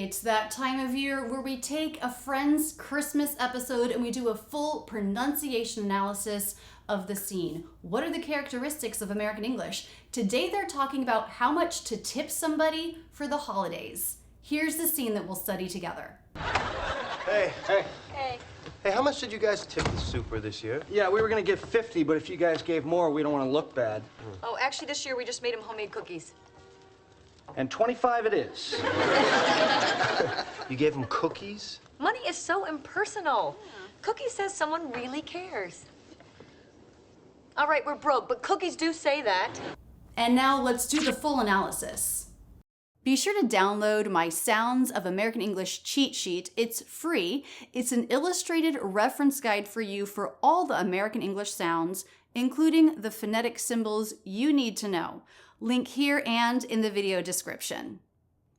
It's that time of year where we take a Friends Christmas episode and we do a full pronunciation analysis of the scene. What are the characteristics of American English? Today they're talking about how much to tip somebody for the holidays. Here's the scene that we'll study together. Hey. Hey. Hey, how much did you guys tip the super this year? Yeah, we were gonna give 50, but if you guys gave more, we don't want to look bad. Oh, actually, this year we just made him homemade cookies. And 25 it is. You gave them cookies? Money is so impersonal. Cookies says someone really cares. All right, we're broke, but cookies do say that. And now let's do the full analysis. Be sure to download my Sounds of American English cheat sheet. It's free. It's an illustrated reference guide for you for all the American English sounds, including the phonetic symbols you need to know. Link here and in the video description.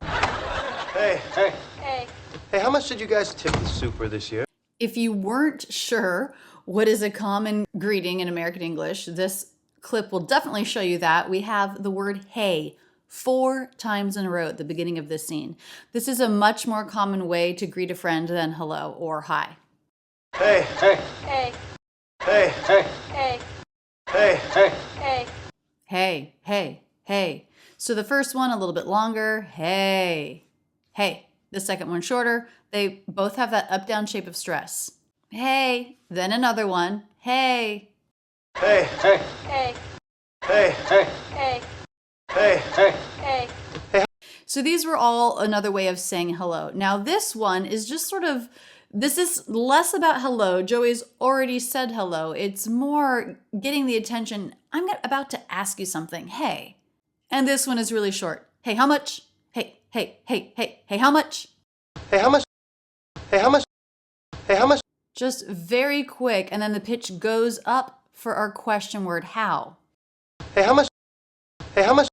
Hey. Hey. Hey, how much did you guys tip the super this year? If you weren't sure what is a common greeting in American English, this clip will definitely show you that. We have the word hey 4 times in a row at the beginning of this scene. This is a much more common way to greet a friend than hello or hi. Hey. Hey. Hey. Hey. Hey. Hey. Hey. So the first one a little bit longer, hey. The second one shorter. They both have that up-down shape of stress. Hey. Then another one, hey. Hey. Hey. Hey. Hey. Hey. Hey. So these were all another way of saying hello. Now this one is just sort of, this is less about hello. Joey's already said hello. It's more getting the attention. I'm about to ask you something. Hey. And this one is really short. Hey, how much? Hey, how much? Hey, how much? Hey, how much? Hey, how much? Just very quick, and then the pitch goes up for our question word, how. Hey, how much? Hey, how much?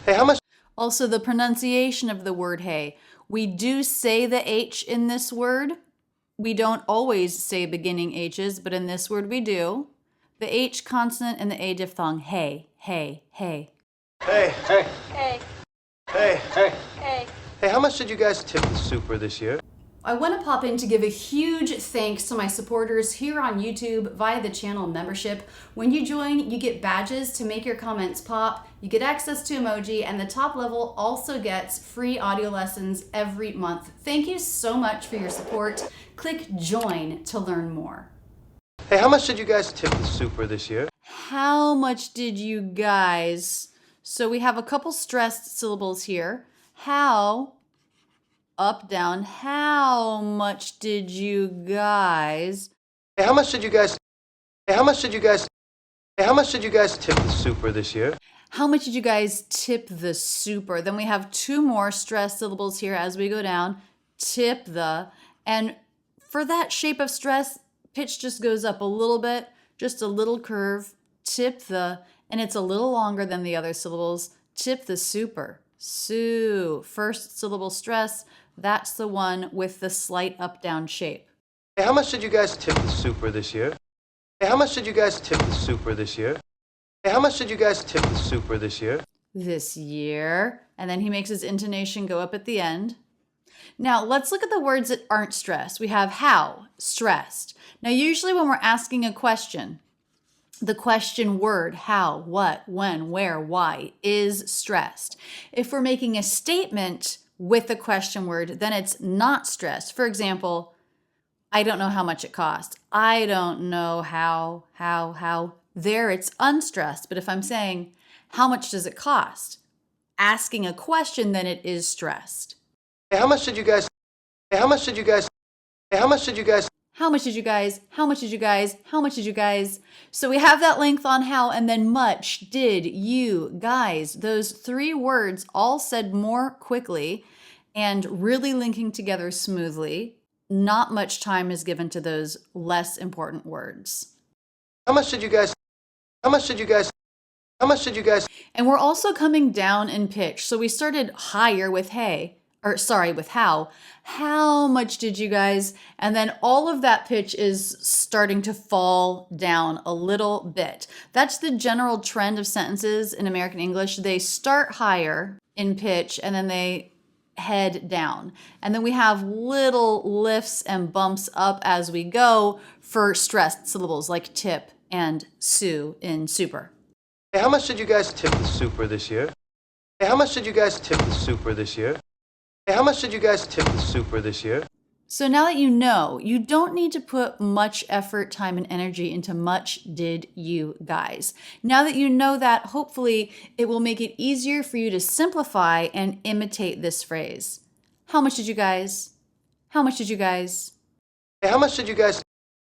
Hey, how much? Also, the pronunciation of the word hey. We do say the H in this word. We don't always say beginning H's, but in this word we do. The H consonant and the A diphthong, hey. Hey. Hey. Hey. Hey. Hey, how much did you guys tip the super this year? I want to pop in to give a huge thanks to my supporters here on YouTube via the channel membership. When you join, you get badges to make your comments pop, you get access to emoji, and the top level also gets free audio lessons every month. Thank you so much for your support. Click join to learn more. Hey, how much did you guys tip the super this year? How much did you guys? So we have a couple stressed syllables here. How, up, down, how much did you guys? Hey, how much did you guys? Hey, how much did you guys? Hey, how much did you guys tip the super this year? How much did you guys tip the super? Then we have 2 more stressed syllables here as we go down. Tip the, and for that shape of stress, pitch just goes up a little bit, just a little curve. Tip the, and it's a little longer than the other syllables. Tip the super. First syllable stress, that's the one with the slight up-down shape. Hey, how much did you guys tip the super this year? Hey, how much did you guys tip the super this year? Hey, how much did you guys tip the super this year? This year. And then he makes his intonation go up at the end. Now, let's look at the words that aren't stressed. We have how, stressed. Now, usually when we're asking a question, the question word, how, what, when, where, why, is stressed. If we're making a statement with the question word, then it's not stressed. For example, I don't know how much it cost. I don't know how. There it's unstressed. But if I'm saying, how much does it cost? Asking a question, then it is stressed. Hey, how much did you guys? Hey, how much did you guys? Hey, how much did you guys? How much did you guys? How much did you guys? How much did you guys? So we have that length on how, and then much, did, you, guys. Those 3 words all said more quickly and really linking together smoothly. Not much time is given to those less important words. How much did you guys? How much did you guys? How much did you guys? And we're also coming down in pitch. So we started higher with with how. How much did you guys? And then all of that pitch is starting to fall down a little bit. That's the general trend of sentences in American English. They start higher in pitch and then they head down. And then we have little lifts and bumps up as we go for stressed syllables like tip and sue in super. Hey, how much did you guys tip the super this year? Hey, how much did you guys tip the super this year? Hey, how much did you guys tip the super this year? So now that you know, you don't need to put much effort, time, and energy into much did you guys. Now that you know that, hopefully it will make it easier for you to simplify and imitate this phrase. How much did you guys? How much did you guys? Hey, how much did you guys?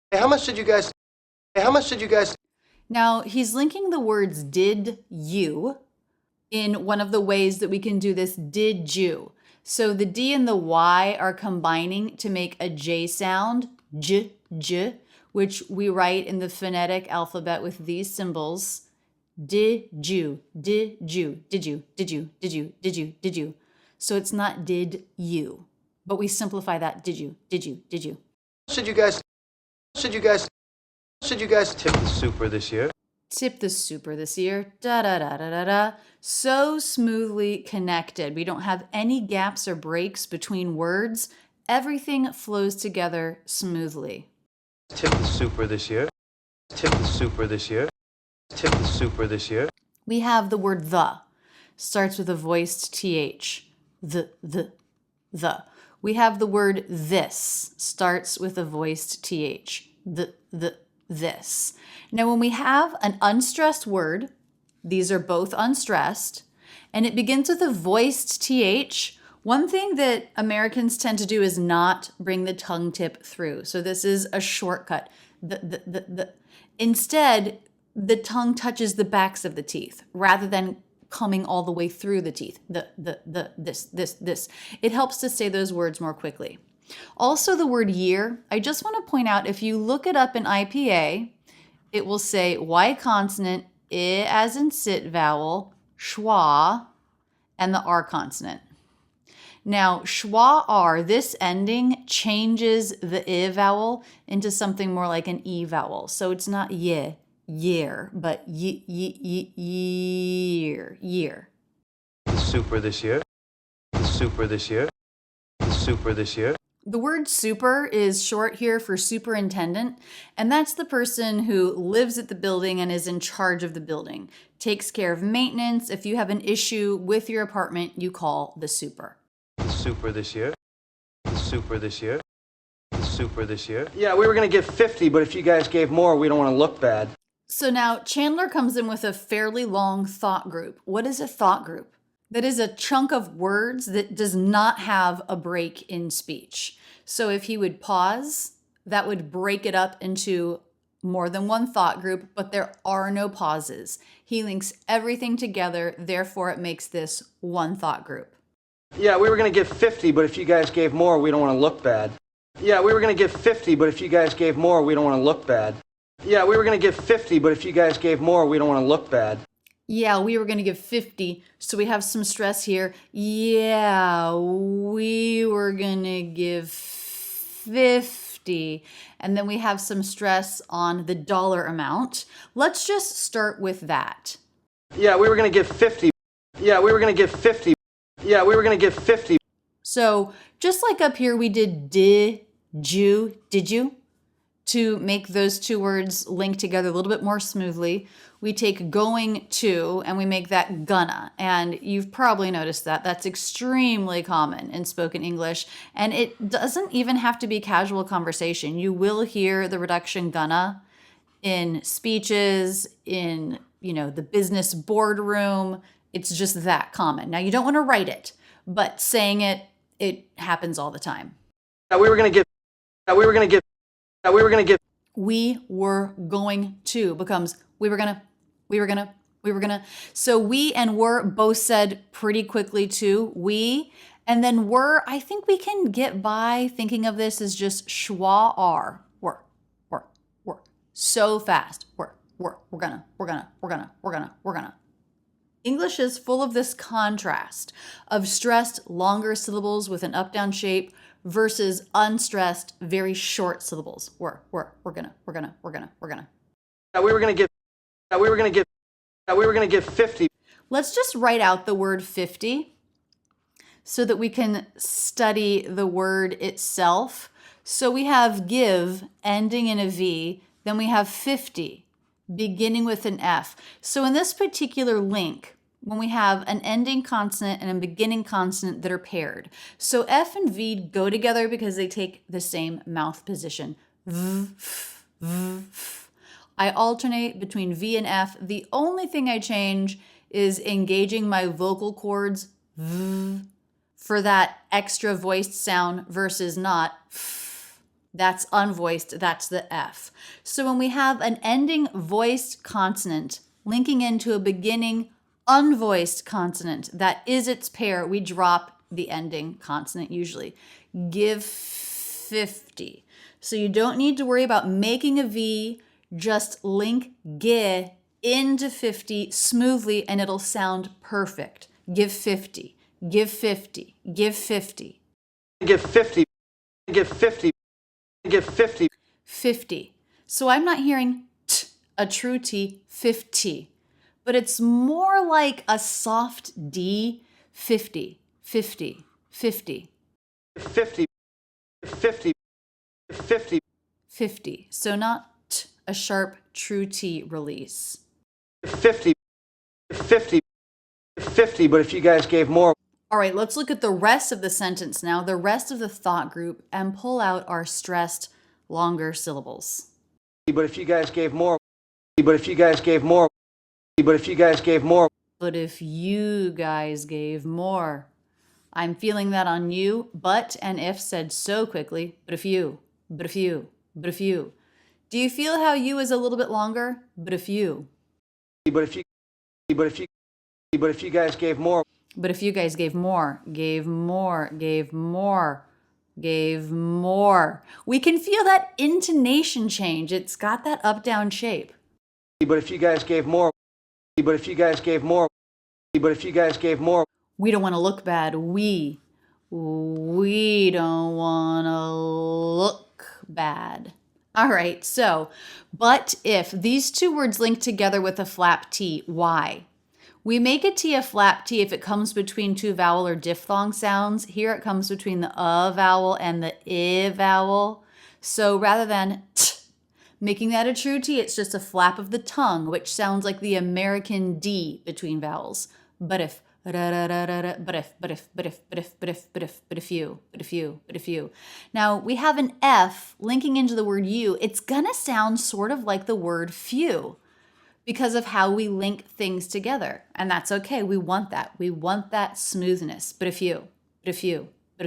Hey, how much did you guys? Hey, how much did you guys? Now he's linking the words did you in one of the ways that we can do this, did you. So the D and the Y are combining to make a J sound, j, j, which we write in the phonetic alphabet with these symbols. Did you, did you, did you, did you, did you, did you, did you. So it's not did you, but we simplify that did you, did you, did you. Should you guys tip the super this year? Tip the super this year, da da da da da da. So smoothly connected. We don't have any gaps or breaks between words. Everything flows together smoothly. Tip the super this year. Tip the super this year. Tip the super this year. We have the word the. Starts with a voiced th. The. We have the word this. Starts with a voiced th. This. Now, when we have an unstressed word, these are both unstressed, and it begins with a voiced th, one thing that Americans tend to do is not bring the tongue tip through. So this is a shortcut. Instead, the tongue touches the backs of the teeth rather than coming all the way through the teeth. This. It helps to say those words more quickly. Also, the word year, I just want to point out, if you look it up in IPA, it will say Y consonant, I as in sit vowel, schwa, and the R consonant. Now, schwa R, this ending changes the I vowel into something more like an E vowel. So it's not ye, year, but year. Super this year. Super this year. Super this year. The word super is short here for superintendent, and that's the person who lives at the building and is in charge of the building, takes care of maintenance. If you have an issue with your apartment, you call the super. Super this year. Super this year. Super this year. Yeah, we were going to give 50, but if you guys gave more, we don't want to look bad. So now Chandler comes in with a fairly long thought group. What is a thought group? That is a chunk of words that does not have a break in speech. So if he would pause, that would break it up into more than one thought group, but there are no pauses. He links everything together, therefore it makes this one thought group. Yeah, we were going to give 50, but if you guys gave more, we don't want to look bad. Yeah, we were going to give 50, but if you guys gave more, we don't want to look bad. Yeah, we were going to give 50, but if you guys gave more, we don't want to look bad. Yeah, we were going to give 50, so we have some stress here. Yeah, we were going to give 50. And then we have some stress on the dollar amount. Let's just start with that. Yeah, we were going to give 50. Yeah, we were going to give 50. Yeah, we were going to give 50. So just like up here, we did did you, to make those two words link together a little bit more smoothly. We take going to and we make that gonna. And you've probably noticed that. That's extremely common in spoken English. And it doesn't even have to be casual conversation. You will hear the reduction gonna in speeches, in the business boardroom. It's just that common. Now, you don't want to write it, but saying it happens all the time. Yeah, we were going to give. Yeah, we were going to give. Yeah, we were going to give. We were going to becomes we were gonna. So we and were both said pretty quickly too. We and then were, I think we can get by thinking of this as just schwa are. Were. So fast. We're gonna. English is full of this contrast of stressed, longer syllables with an up-down shape versus unstressed, very short syllables. We're gonna. Yeah, we were going to give. Yeah, we were going to give. Yeah, we were going to give 50. Let's just write out the word 50. so that we can study the word itself. So we have give ending in a V, then we have 50 beginning with an F. So in this particular link, when we have an ending consonant and a beginning consonant that are paired. So F and V go together because they take the same mouth position. V, f, v, f. I alternate between V and F. The only thing I change is engaging my vocal cords v, for that extra voiced sound versus not f. That's unvoiced, that's the F. So when we have an ending voiced consonant linking into a beginning unvoiced consonant that is its pair, we drop the ending consonant usually. Give 50. So you don't need to worry about making a V, just link G into 50 smoothly and it'll sound perfect. Give 50, give 50, give 50. Give 50, give 50, give 50. 50. So I'm not hearing t, a true T, 50. But it's more like a soft D, 50, 50, 50. 50, 50, 50. 50. So not t, a sharp true T release. 50, 50, 50, but if you guys gave more. All right, let's look at the rest of the sentence now, the rest of the thought group, and pull out our stressed longer syllables. But if you guys gave more. But if you guys gave more. But if you guys gave more. But if you guys gave more. I'm feeling that on you, but and if said so quickly. But if you, but if you, but if you. Do you feel how you is a little bit longer? But if you. But if you, but if you, but if you guys gave more. But if you guys gave more, gave more, gave more, gave more. We can feel that intonation change. It's got that up-down shape. But if you guys gave more. But if you guys gave more. But if you guys gave more. We don't want to look bad. We don't want to look bad. All right, so, but if these two words link together with a flap T, why? We make a T a flap T if it comes between two vowel or diphthong sounds. Here it comes between the vowel and the I vowel. So rather than t, making that a true T, it's just a flap of the tongue, which sounds like the American D between vowels. But if, but if you. Now we have an F linking into the word you. It's gonna sound sort of like the word few because of how we link things together. And that's okay, we want that. We want that smoothness. But if you. But if you but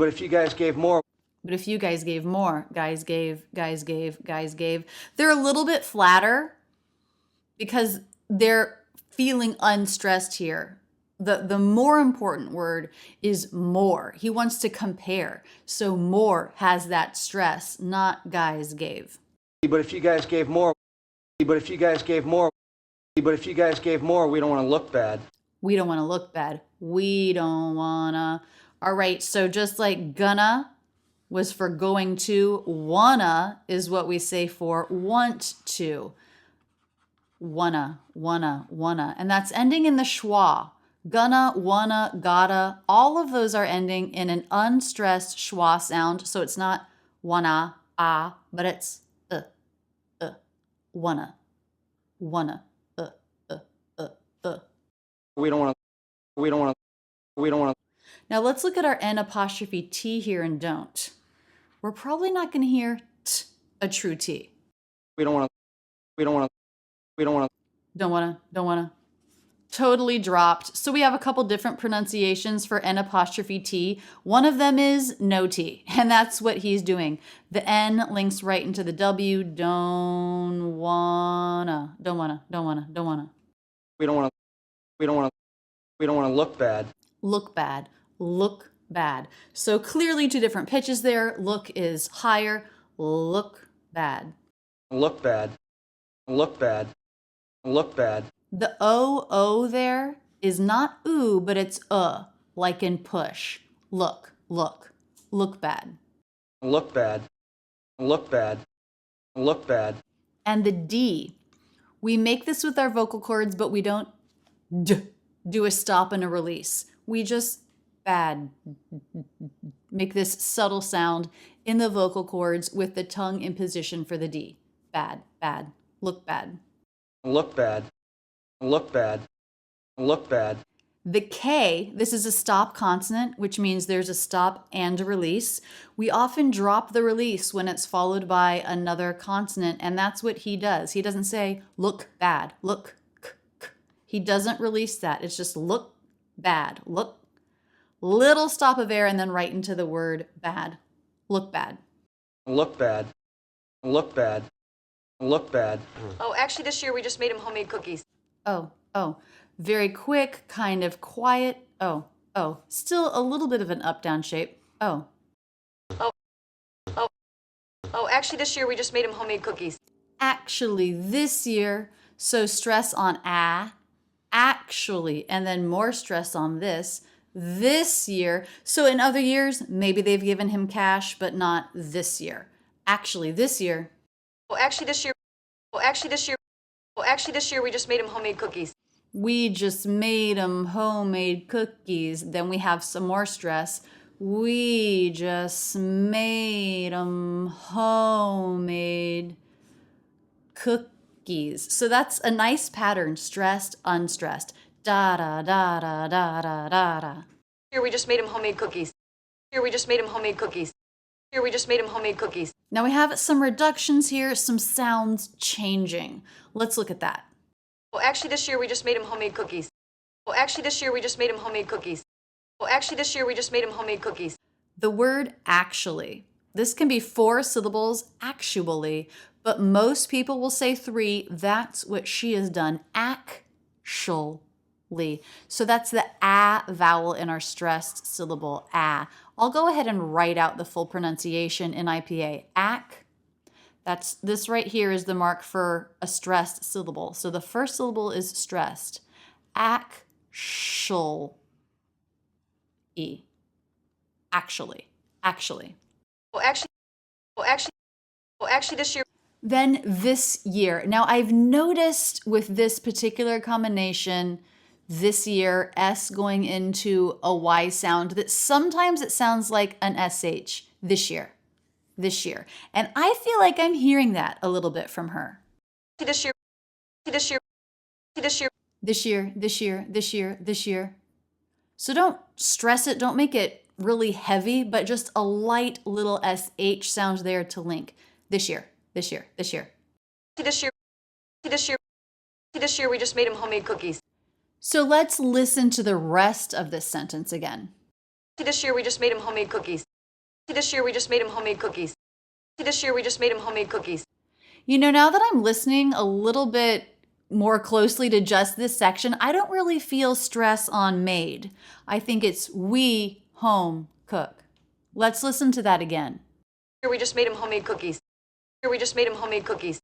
if you guys gave more. But if you guys gave more, guys gave. They're a little bit flatter because they're feeling unstressed here. The more important word is more. He wants to compare. So more has that stress, not guys gave. But if you guys gave more. But if you guys gave more. But if you guys gave more, we don't want to look bad. We don't want to look bad. We don't wanna. All right, so just like gonna was for going to, wanna is what we say for want to. Wanna. And that's ending in the schwa. Gonna, wanna, gotta, all of those are ending in an unstressed schwa sound. So it's not wanna, but it's wanna. We don't want to. Now let's look at our N apostrophe T here and don't. We're probably not going to hear t, a true T. Don't want to. Totally dropped. So we have a couple different pronunciations for N apostrophe T. One of them is no T, and that's what he's doing. The N links right into the W. Don't wanna. We don't want to look bad. Look bad. So clearly two different pitches there. Look is higher. Look bad. Look bad. The O there is not oo, but it's like in push. Look bad. Look bad. And the D, we make this with our vocal cords, but we don't do a stop and a release. We just bad. Make this subtle sound in the vocal cords with the tongue in position for the D. Bad, bad, look bad. Look bad. Look bad. Look bad. The K, this is a stop consonant, which means there's a stop and a release. We often drop the release when it's followed by another consonant, and that's what he does. He doesn't say, look bad, look, k, k. He doesn't release that. It's just look bad, look. Little stop of air and then right into the word bad. Look bad. Look bad. Look bad. Look bad. Oh, actually, this year we just made him homemade cookies. Oh. Very quick, kind of quiet. Oh. Still a little bit of an up-down shape. Oh. Oh, actually, this year we just made him homemade cookies. Actually, this year, so stress on actually, and then more stress on this year. So in other years, maybe they've given him cash, but not this year. Actually, this year. Oh, actually, this year we just made him homemade cookies. We just made him homemade cookies. Then we have some more stress. We just made him homemade cookies. So that's a nice pattern, stressed, unstressed. Da da da da da da da da. Here we just made him homemade cookies. Here we just made him homemade cookies. Here we just made him homemade cookies. Now we have some reductions here, some sounds changing. Let's look at that. Oh, actually, this year we just made him homemade cookies. Oh, actually, this year we just made him homemade cookies. Oh, actually, this year we just made him homemade cookies. The word actually. This can be 4 syllables, actually, but most people will say 3. That's what she has done, actually. So that's the a vowel in our stressed syllable, a. I'll go ahead and write out the full pronunciation in IPA. This right here is the mark for a stressed syllable. So the first syllable is stressed. Actually. Actually. Oh, actually, this year. Then this year. Now I've noticed with this particular combination, this year, S going into a Y sound, that sometimes it sounds like an SH, this year. And I feel like I'm hearing that a little bit from her. This year. So don't stress it, don't make it really heavy, but just a light little SH sound there to link. This year. This year we just made him homemade cookies. So let's listen to the rest of this sentence again. This year we just made him homemade cookies. This year we just made him homemade cookies. This year we just made him homemade cookies. You know, now that I'm listening a little bit more closely to just this section, I don't really feel stress on made. I think it's we home cook. Let's listen to that again. Here we just made him homemade cookies. Here we just made him homemade cookies.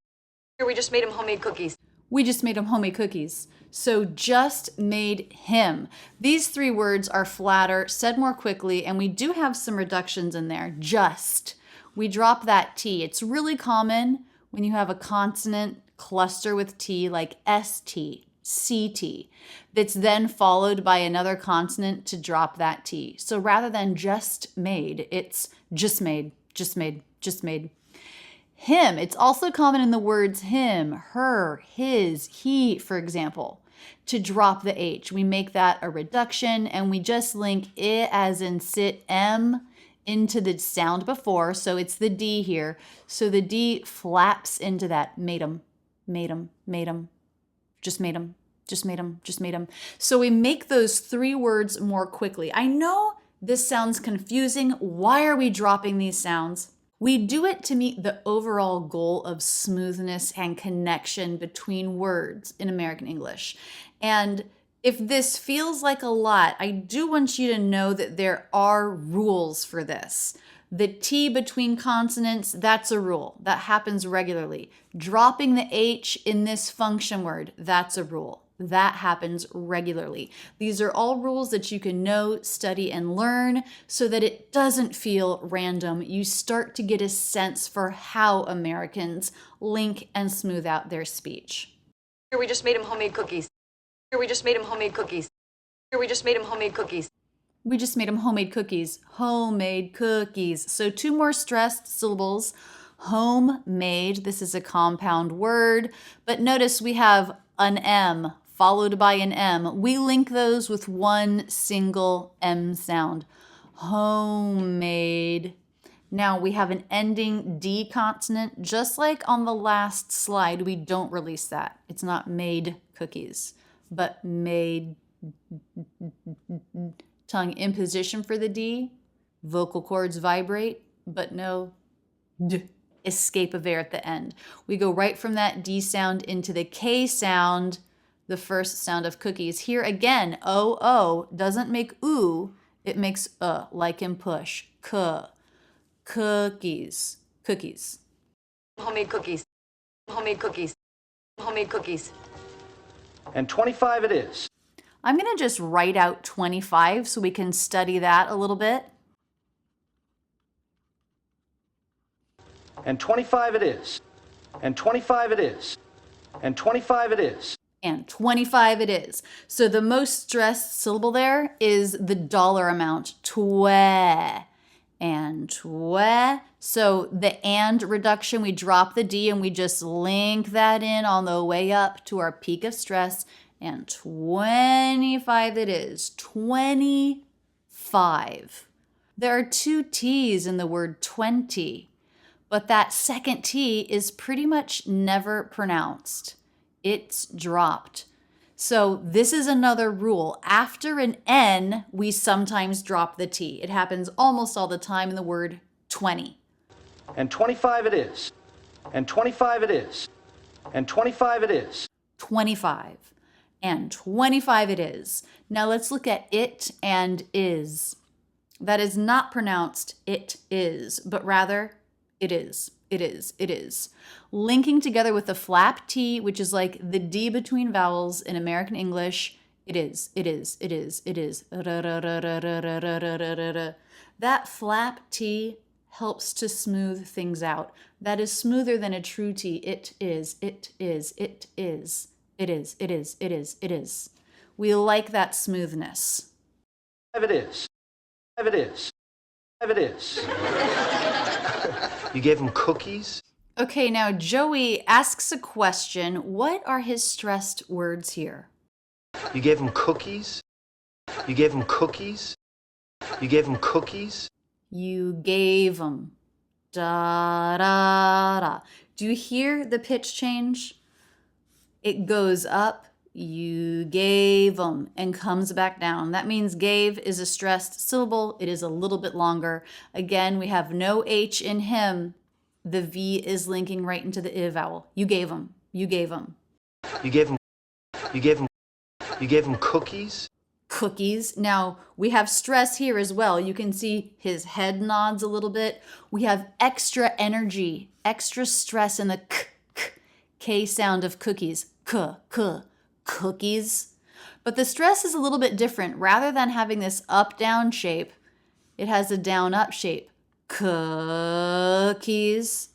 Here we just made him homemade cookies. We just made him homemade cookies. So just made him. These 3 words are flatter, said more quickly, and we do have some reductions in there. Just. We drop that T. It's really common when you have a consonant cluster with T, like ST, CT, that's then followed by another consonant to drop that T. So rather than just made, it's just made. Him, it's also common in the words him, her, his, he, for example, to drop the H. We make that a reduction and we just link I as in sit, M into the sound before. So it's the D here. So the D flaps into that made 'em, just made 'em. So we make those 3 words more quickly. I know this sounds confusing. Why are we dropping these sounds? We do it to meet the overall goal of smoothness and connection between words in American English. And if this feels like a lot, I do want you to know that there are rules for this. The T between consonants, that's a rule. That happens regularly. Dropping the H in this function word, that's a rule. That happens regularly. These are all rules that you can know, study, and learn so that it doesn't feel random. You start to get a sense for how Americans link and smooth out their speech. Here we just made him homemade cookies. Here we just made him homemade cookies. We just made him homemade cookies. We just made them homemade cookies. Homemade cookies. So 2 more stressed syllables. Homemade. This is a compound word. But notice we have an M followed by an M. We link those with one single M sound. Homemade. Now we have an ending D consonant. Just like on the last slide, we don't release that. It's not made cookies, but made. Tongue in position for the D, vocal cords vibrate, but no D, escape of air at the end. We go right from that D sound into the K sound, the first sound of cookies. Here again, O doesn't make oo, it makes like in push. Cookies. Cookies. Homemade cookies. Homemade cookies. Homemade cookies. And 25 it is. I'm going to just write out 25 so we can study that a little bit. And 25 it is. And 25 it is. And 25 it is. And 25 it is. So the most stressed syllable there is the dollar amount, twe. And twe. So the and reduction, we drop the D and we just link that in on the way up to our peak of stress. And 25 it is. 25. There are 2 T's in the word 20, but that second T is pretty much never pronounced. It's dropped. So this is another rule. After an N, we sometimes drop the T. It happens almost all the time in the word 20. And 25 it is. And 25 it is. And 25 it is. 25. And 25 it is. Now let's look at it and is. That is not pronounced it is, but rather it is. It is. It is. Linking together with the flap T, which is like the D between vowels in American English. It is. It is. It is. It is. That flap T helps to smooth things out. That is smoother than a true T. It is. It is. It is. It is. It is. It is. It is. We like that smoothness. It is. It is. It is. You gave him cookies? Okay, now Joey asks a question. What are his stressed words here? You gave him cookies? You gave him cookies? You gave him cookies? You gave him. Da, da, da. Do you hear the pitch change? It goes up, you gave them, and comes back down. That means gave is a stressed syllable. It is a little bit longer. Again, we have no H in him. The V is linking right into the I vowel. You gave them. You gave them. You gave him. You gave him. You gave him cookies? Cookies. Now, we have stress here as well. You can see his head nods a little bit. We have extra energy, extra stress in the K sound of cookies. Cookies. But the stress is a little bit different. Rather than having this up-down shape, it has a down-up shape. Cookies.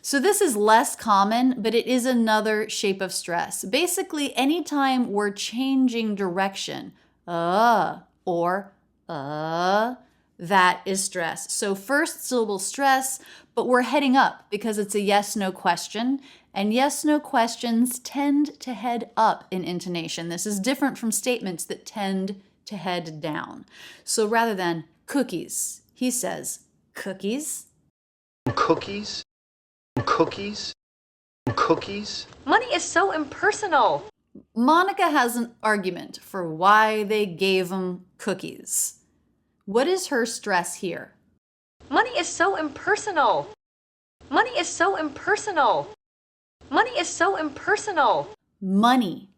So this is less common, but it is another shape of stress. Basically, anytime we're changing direction, or that is stress. So first syllable stress, but we're heading up because it's a yes-no question. And yes-no questions tend to head up in intonation. This is different from statements that tend to head down. So rather than cookies, he says cookies. Cookies? Cookies? Cookies? Money is so impersonal. Monica has an argument for why they gave him cookies. What is her stress here? Money is so impersonal. Money is so impersonal. Money is so impersonal. Money.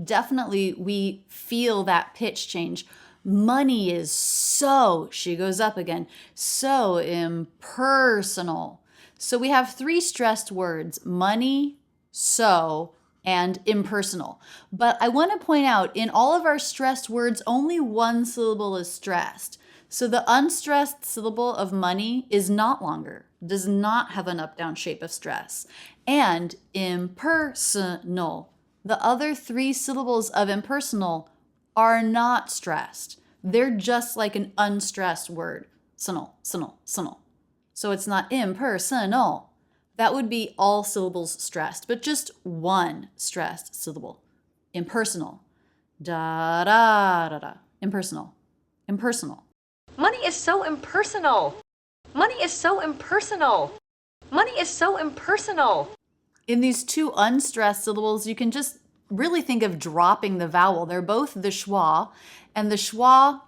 Definitely we feel that pitch change. Money is so, she goes up again, so impersonal. So we have 3 stressed words, money, so, and impersonal. But I want to point out, in all of our stressed words, only one syllable is stressed. So the unstressed syllable of money is not longer, does not have an up-down shape of stress. And impersonal, the other 3 syllables of impersonal are not stressed. They're just like an unstressed word. Sonal. So it's not impersonal. That would be all syllables stressed, but just one stressed syllable. Impersonal. Da da da da. Impersonal. Impersonal. Money is so impersonal. Money is so impersonal. Money is so impersonal. In these two unstressed syllables, you can just really think of dropping the vowel. They're both the schwa, and the schwa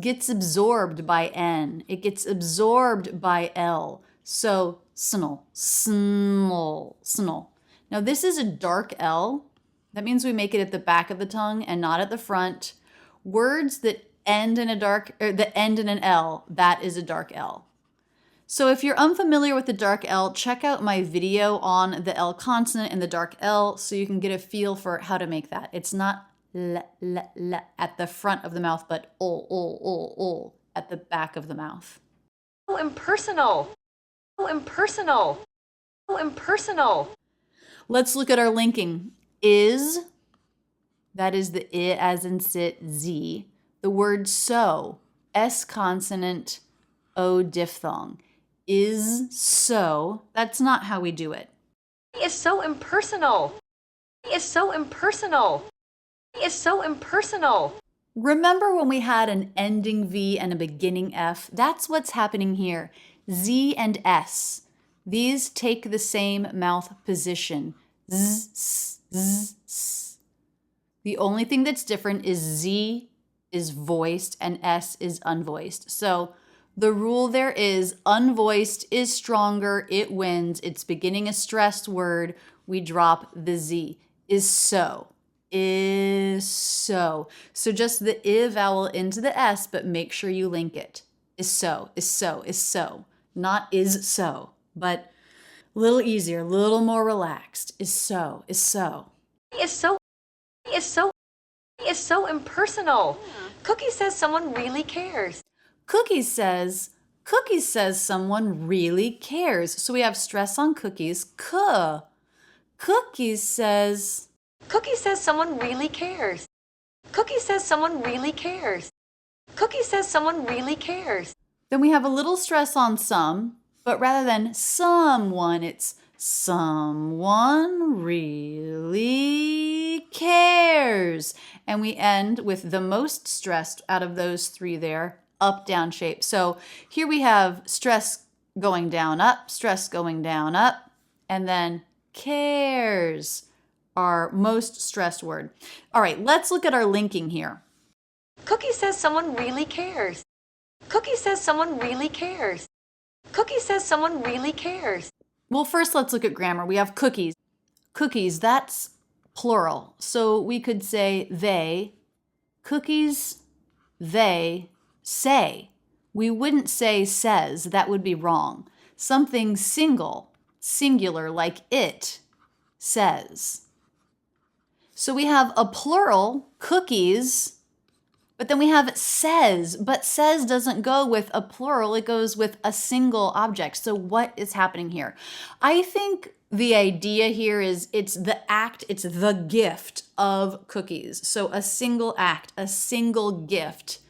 gets absorbed by N. It gets absorbed by L. So, snl, snl, snl. Now, this is a dark L. That means we make it at the back of the tongue and not at the front. Words that end in an L, that is a dark L. So if you're unfamiliar with the dark L, check out my video on the L consonant and the dark L so you can get a feel for how to make that. It's not l at the front of the mouth, but ol at the back of the mouth. So impersonal. So impersonal. So impersonal. Let's look at our linking. Is, that is the I as in sit, Z. The word so, S consonant, O diphthong. Is so, that's not how we do it. He is so impersonal. He is so impersonal. He is so impersonal. Remember when we had an ending V and a beginning F? That's what's happening here. Z and S. These take the same mouth position. Z, s, z, s. The only thing that's different is Z is voiced and S is unvoiced. So the rule there is unvoiced is stronger, it wins. It's beginning a stressed word, we drop the Z. Is so. Is so. So just the I vowel into the S, but make sure you link it. Is so, is so, is so. Not is so, but a little easier, a little more relaxed. Is so, is so. He is so impersonal. Cookie says someone really cares. Cookies says someone really cares. So we have stress on cookies. Cookies says someone really cares. Cookie says someone really cares. Cookie says someone really cares. Then we have a little stress on some, but rather than someone, it's someone really cares. And we end with the most stressed out of those three there, up, down shape. So here we have stress going down, up, stress going down, up, and then cares, our most stressed word. All right, let's look at our linking here. Cookie says someone really cares. Cookie says someone really cares. Cookie says someone really cares. Well, first let's look at grammar. We have cookies. Cookies, that's plural. So we could say they, cookies, they, say. We wouldn't say says, that would be wrong. Something singular, like it, says. So we have a plural, cookies, but then we have says, but says doesn't go with a plural, it goes with a single object. So what is happening here? I think the idea here is it's the act, it's the gift of cookies. So a single act, a single gift.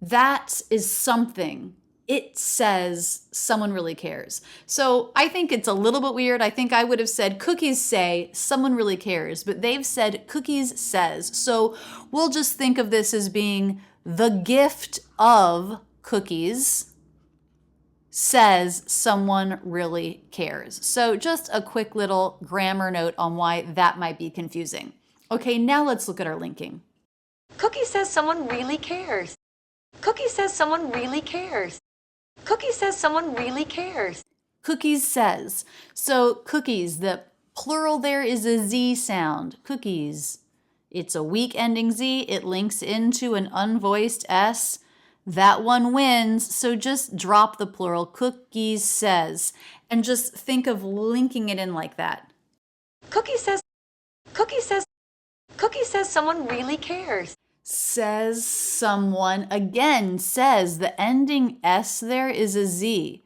That is something. It says someone really cares. So I think it's a little bit weird. I think I would have said cookies say someone really cares, but they've said cookies says. So we'll just think of this as being the gift of cookies says someone really cares. So just a quick little grammar note on why that might be confusing. Okay, now let's look at our linking. Cookie says someone really cares. Cookie says someone really cares. Cookie says someone really cares. Cookies says. So cookies, the plural there is a Z sound. Cookies. It's a weak ending Z. It links into an unvoiced S. That one wins. So just drop the plural. Cookies says. And just think of linking it in like that. Cookie says someone really cares. Says someone, again, says. The ending S there is a Z.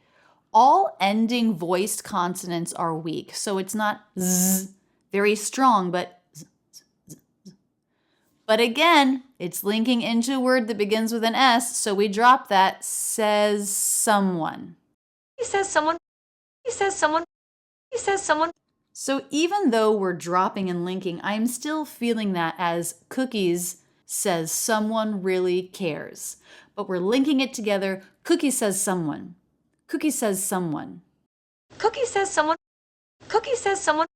All ending voiced consonants are weak, so it's not Z, very strong, but Z, Z, Z. But again, it's linking into a word that begins with an S, so we drop that. Says someone. He says someone. He says someone. He says someone. So even though we're dropping and linking, I'm still feeling that as Cookies says someone really cares. But we're linking it together. Cookie says someone. Cookie says someone. Cookie says someone. Cookie says someone.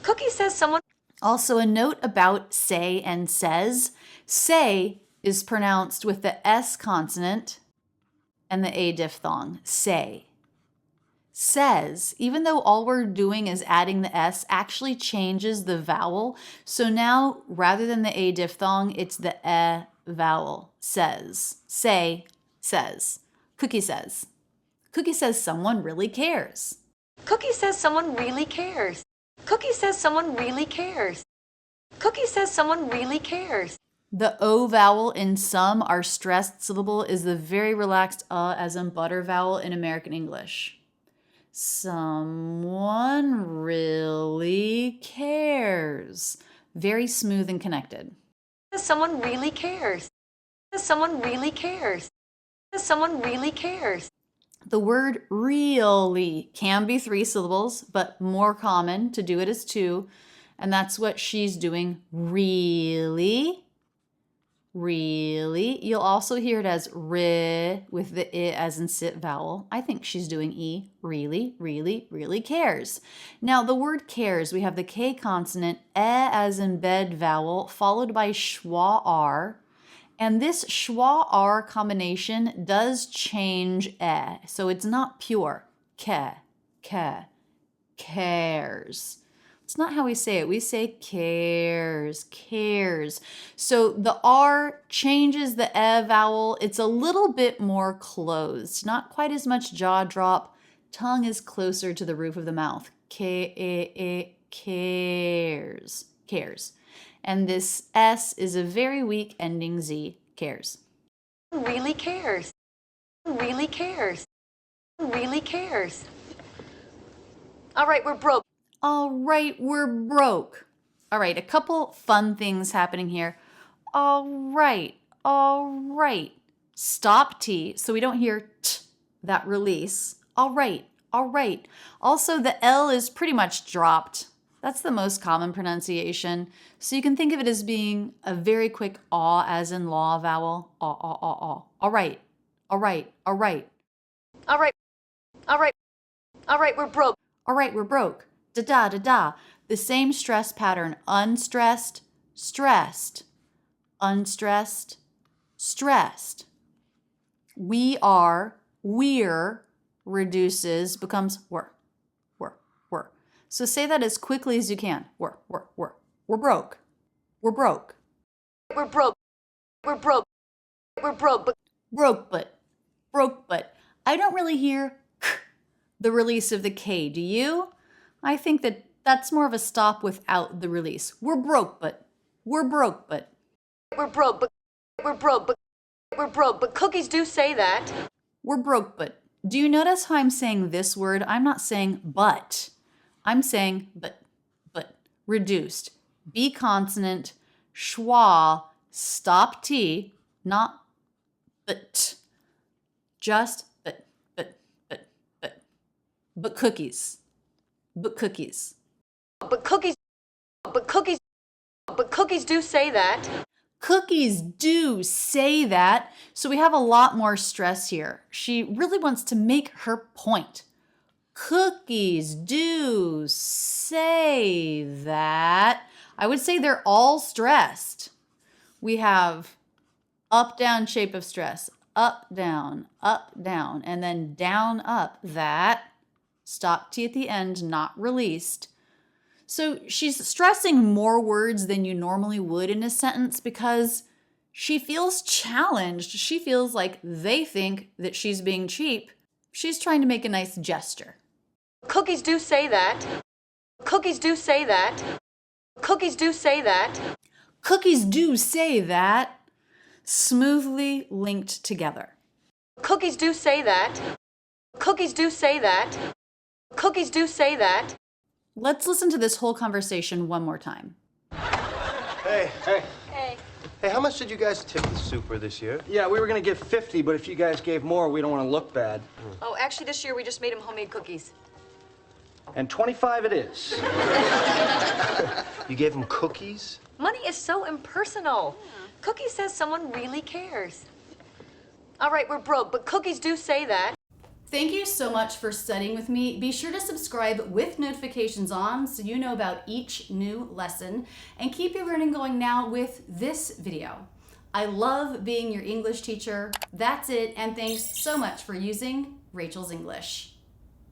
Cookie says someone. Also, a note about say and says. Say is pronounced with the S consonant and the A diphthong. Say. Says, even though all we're doing is adding the S, actually changes the vowel. So now, rather than the A diphthong, it's the E vowel. Says. Say, says. Cookie says. Cookie says someone really cares. Cookie says someone really cares. Cookie says someone really cares. Cookie says someone really cares. The O vowel in some, our stressed syllable, is the very relaxed as in butter vowel in American English. Someone really cares. Very smooth and connected. Someone really cares. Someone really cares. Someone really cares. The word really can be 3 syllables, but more common to do it as 2. And that's what she's doing. Really. Really. You'll also hear it as re with the I as in sit vowel. I think she's doing E. Really, really, really cares. Now, the word cares, we have the K consonant, E as in bed vowel, followed by schwa R. And this schwa R combination does change E. So it's not pure. Cares. It's not how we say it. We say cares. So the R changes the E vowel. It's a little bit more closed. Not quite as much jaw drop. Tongue is closer to the roof of the mouth. Cares. And this S is a very weak ending Z. Cares. Really cares. Really cares. Really cares. All right, we're broke. All right, we're broke. All right, a couple fun things happening here. All right. Stop T, so we don't hear T, that release. All right. Also, the L is pretty much dropped. That's the most common pronunciation. So you can think of it as being a very quick aw as in law vowel. Aw. All right, we're broke. All right, we're broke. Da. The same stress pattern. Unstressed, stressed. Unstressed, stressed. We're, reduces, becomes were. So say that as quickly as you can. We're broke. We're broke. Broke, but I don't really hear the release of the K. Do you? I think that's more of a stop without the release. We're broke, but. But cookies do say that. We're broke, but. Do you notice how I'm saying this word? I'm not saying but. I'm saying but. Reduced. B consonant, schwa, stop T, not but. Just but. But cookies. But cookies do say that. Cookies do say that. So we have a lot more stress here. She really wants to make her point. Cookies do say that. I would say they're all stressed. We have up, down shape of stress. Up, down, and then down, up. That. Stop T at the end, not released. So she's stressing more words than you normally would in a sentence because she feels challenged. She feels like they think that she's being cheap. She's trying to make a nice gesture. Cookies do say that. Cookies do say that. Cookies do say that. Cookies do say that. Smoothly linked together. Cookies do say that. Cookies do say that. Cookies do say that. Let's listen to this whole conversation one more time. Hey. Hey, how much did you guys tip the super this year? Yeah, we were gonna give 50, but if you guys gave more, we don't want to look bad. Oh, actually, this year we just made him homemade cookies. And 25 it is. You gave him cookies? Money is so impersonal. Cookie says someone really cares. All right, we're broke, but cookies do say that. Thank you so much for studying with me. Be sure to subscribe with notifications on so you know about each new lesson, and keep your learning going now with this video. I love being your English teacher. That's it, and thanks so much for using Rachel's English.